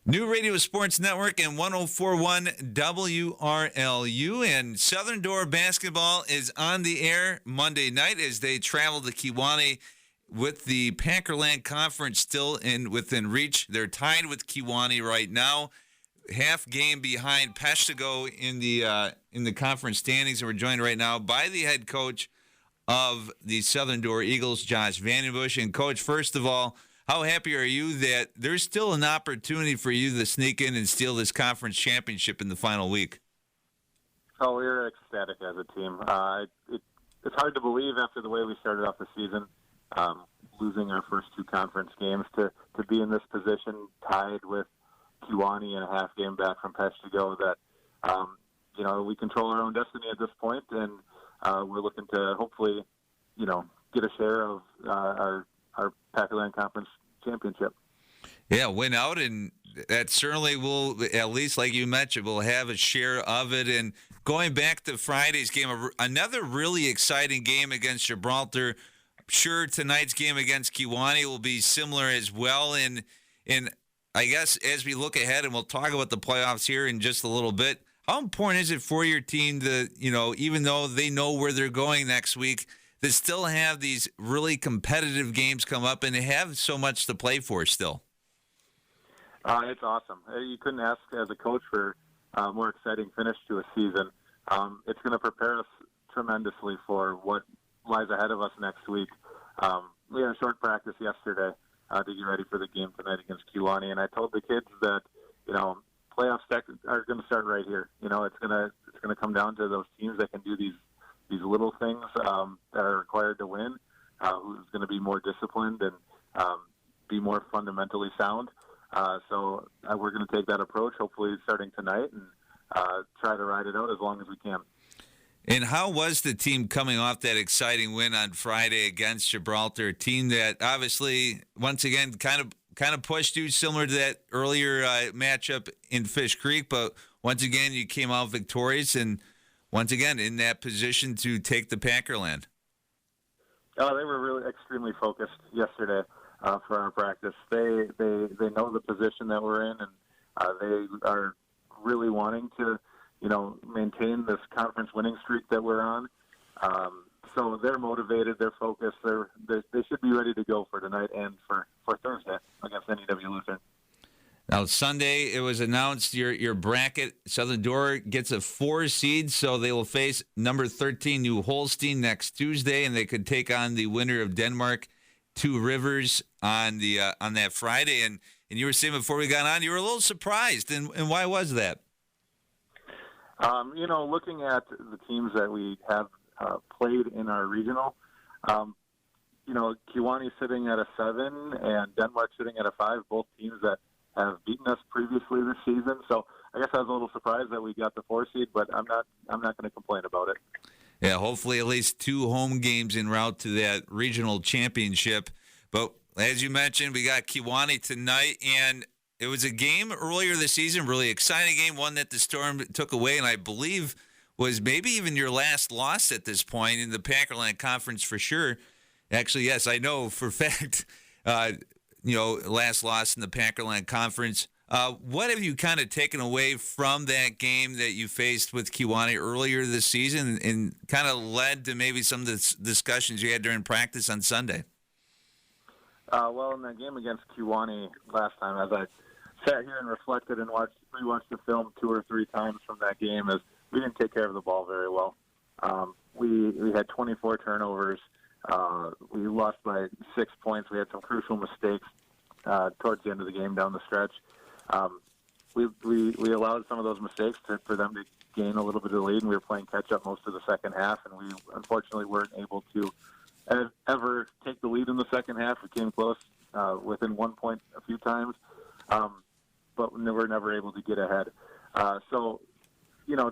New Radio Sports Network and 1041 WRLU. And Southern Door basketball is on the air Monday night as they travel to Kewaunee with the Packerland Conference still within reach. They're tied with Kewaunee right now. Half game behind Peshtigo in the conference standings. And we're joined right now by the head coach of the Southern Door Eagles, Josh Vandenbush. And, Coach, first of all, how happy are you that there's still an opportunity for you to sneak in and steal this conference championship in the final week? Oh, we're ecstatic as a team. It's hard to believe after the way we started off the season, losing our first two conference games, to be in this position tied with Kewaunee and a half game back from Peshtigo, that we control our own destiny at this point, and we're looking to hopefully get a share of our Packerland Conference championship. Yeah, win out, and that certainly will, at least like you mentioned, we'll have a share of it. And going back to Friday's game, another really exciting game against Gibraltar. I'm sure tonight's game against Kewaunee will be similar as well. And I guess as we look ahead, and we'll talk about the playoffs here in just a little bit, how important is it for your team to, even though they know where they're going next week, to still have these really competitive games come up and have so much to play for still? It's awesome. You couldn't ask as a coach for a more exciting finish to a season. It's going to prepare us tremendously for what lies ahead of us next week. We had a short practice yesterday to get ready for the game tonight against Kewaunee, and I told the kids that, playoffs are going to start right here. It's going to come down to those teams that can do these little things that are required to win, who's going to be more disciplined and be more fundamentally sound. So we're going to take that approach, hopefully starting tonight, and try to ride it out as long as we can. And how was the team coming off that exciting win on Friday against Gibraltar, a team that obviously, once again, kind of pushed you, similar to that earlier matchup in Fish Creek, but once again, you came out victorious and once again in that position to take the Packerland? They were really extremely focused yesterday for our practice. They know the position that we're in, and they are really wanting to, maintain this conference winning streak that we're on. So they're motivated, they're focused, they should be ready to go for tonight and for Thursday against NEW Lutheran. Now, Sunday, it was announced your bracket. Southern Door gets a 4 seed, so they will face number 13 New Holstein next Tuesday, and they could take on the winner of Denmark, Two Rivers, on that Friday. And you were saying before we got on, you were a little surprised, and why was that? Looking at the teams that we have played in our regional, Kewaunee sitting at a 7 and Denmark sitting at a 5, both teams that have beaten us previously this season. So I guess I was a little surprised that we got the 4 seed, but I'm not going to complain about it. Yeah, hopefully at least 2 home games en route to that regional championship. But as you mentioned, we got Kewaunee tonight, and it was a game earlier this season, really exciting game, one that the Storm took away, and I believe was maybe even your last loss at this point in the Packerland Conference for sure. Actually, yes, I know for a fact, last loss in the Packerland Conference. What have you kind of taken away from that game that you faced with Kewaunee earlier this season and kind of led to maybe some of the discussions you had during practice on Sunday? Well, in that game against Kewaunee last time, as I sat here and reflected and rewatched the film 2 or 3 times from that game, is we didn't take care of the ball very well. We had 24 turnovers. We lost by 6 points. We had some crucial mistakes towards the end of the game down the stretch. We allowed some of those mistakes for them to gain a little bit of the lead, and we were playing catch-up most of the second half, and we unfortunately weren't able to ever take the lead in the second half. We came close within 1 point a few times, but we were never able to get ahead. So,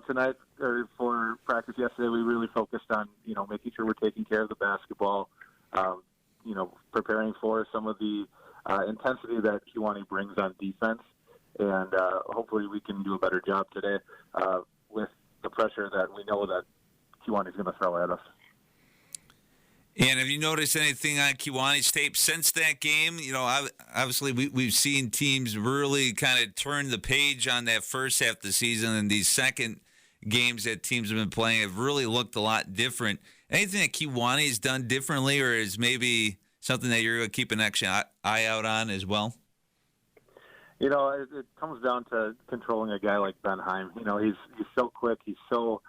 tonight, or for practice yesterday, we really focused on, making sure we're taking care of the basketball, preparing for some of the intensity that Kewaunee brings on defense. And hopefully we can do a better job today with the pressure that we know that Kewaunee is going to throw at us. And have you noticed anything on Kewaunee's tape since that game? Obviously we've seen teams really kind of turn the page on that first half of the season, and these second games that teams have been playing have really looked a lot different. Anything that Kewaunee's done differently, or is maybe something that you're going to keep an extra eye out on as well? It comes down to controlling a guy like Benheim. He's so quick. He's so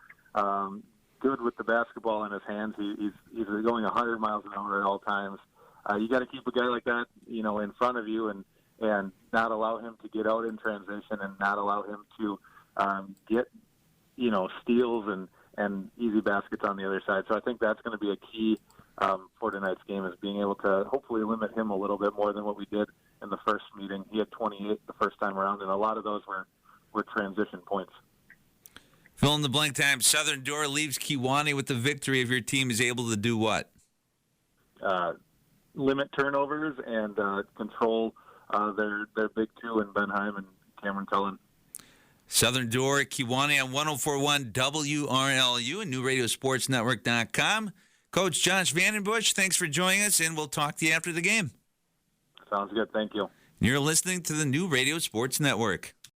good with the basketball in his hands. He's going 100 miles an hour at all times. You got to keep a guy like that, in front of you and not allow him to get out in transition and not allow him to get, steals and easy baskets on the other side. So I think that's going to be a key for tonight's game, is being able to hopefully limit him a little bit more than what we did in the first meeting. He had 28 the first time around, and a lot of those were transition points. Fill in the blank time. Southern Door leaves Kewaunee with the victory if your team is able to do what? Limit turnovers and control their big two in Benheim and Cameron Cullen. Southern Door, Kewaunee on 104.1 WRLU and NewRadioSportsNetwork.com. Coach Josh Vandenbush, thanks for joining us, and we'll talk to you after the game. Sounds good. Thank you. You're listening to the New Radio Sports Network.